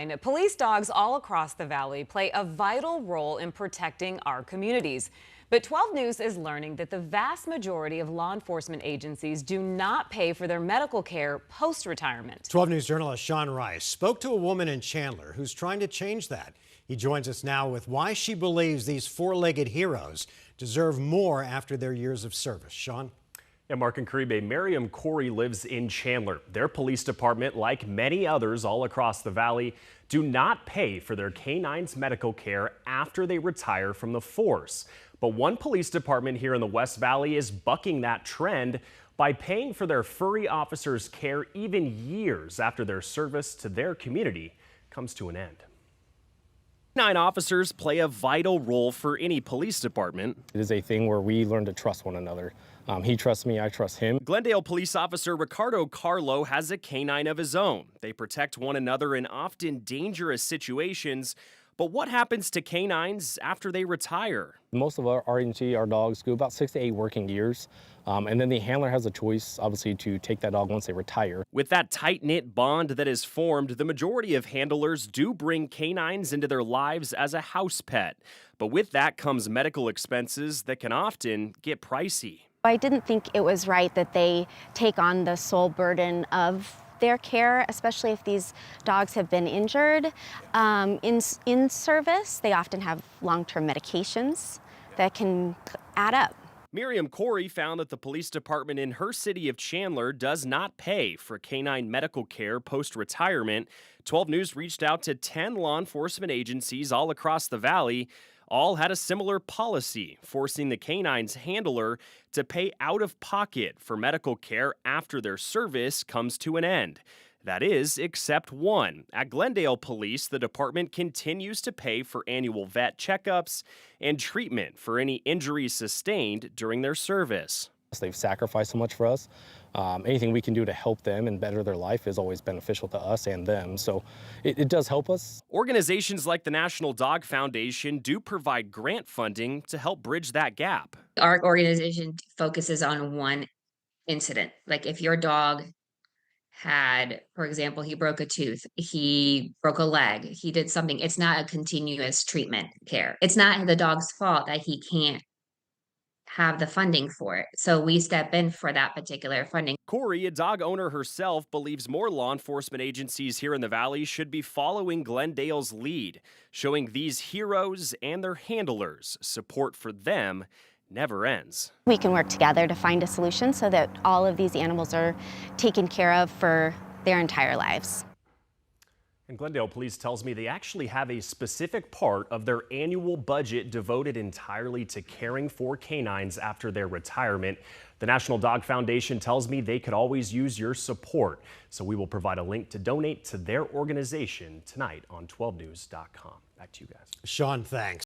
And police dogs all across the valley play a vital role in protecting our communities. But 12 News is learning that the vast majority of law enforcement agencies do not pay for their medical care post-retirement. 12 News journalist Sean Rice spoke to a woman in Chandler who's trying to change that. He joins us now with why she believes these four-legged heroes deserve more after their years of service. Sean? Yeah, Mark and Caribe, Miriam Corey lives in Chandler. Their police department, like many others all across the valley, do not pay for their canines' medical care after they retire from the force. But one police department here in the West Valley is bucking that trend by paying for their furry officers' care even years after their service to their community comes to an end. Canine officers play a vital role for any police department. It is a thing where we learn to trust one another. He trusts me, I trust him. Glendale police officer Ricardo Carlo has a canine of his own. They protect one another in often dangerous situations. But what happens to canines after they retire? Most of our agency, our dogs, go about 6 to 8 working years. And then the handler has a choice, obviously, to take that dog once they retire. With that tight-knit bond that is formed, the majority of handlers do bring canines into their lives as a house pet. But with that comes medical expenses that can often get pricey. I didn't think it was right that they take on the sole burden of their care, especially if these dogs have been injured in service. They often have long-term medications that can add up. Miriam Corey found that the police department in her city of Chandler does not pay for canine medical care post-retirement. 12 News reached out to 10 law enforcement agencies all across the valley. All had a similar policy, forcing the canine's handler to pay out of pocket for medical care after their service comes to an end. That is, except one. At Glendale Police, the department continues to pay for annual vet checkups and treatment for any injuries sustained during their service. They've sacrificed so much for us. Anything we can do to help them and better their life is always beneficial to us and them. So it does help us. Organizations like the National Dog Foundation do provide grant funding to help bridge that gap. Our organization focuses on one incident. Like if your dog had, for example, he broke a tooth, he broke a leg, he did something, it's not a continuous treatment care. It's not the dog's fault that he can't have the funding for it. So we step in for that particular funding. Corey, a dog owner herself, believes more law enforcement agencies here in the valley should be following Glendale's lead, showing these heroes and their handlers support for them never ends. We can work together to find a solution so that all of these animals are taken care of for their entire lives. And Glendale Police tells me they actually have a specific part of their annual budget devoted entirely to caring for canines after their retirement. The National Dog Foundation tells me they could always use your support. So we will provide a link to donate to their organization tonight on 12news.com. Back to you guys. Sean, thanks.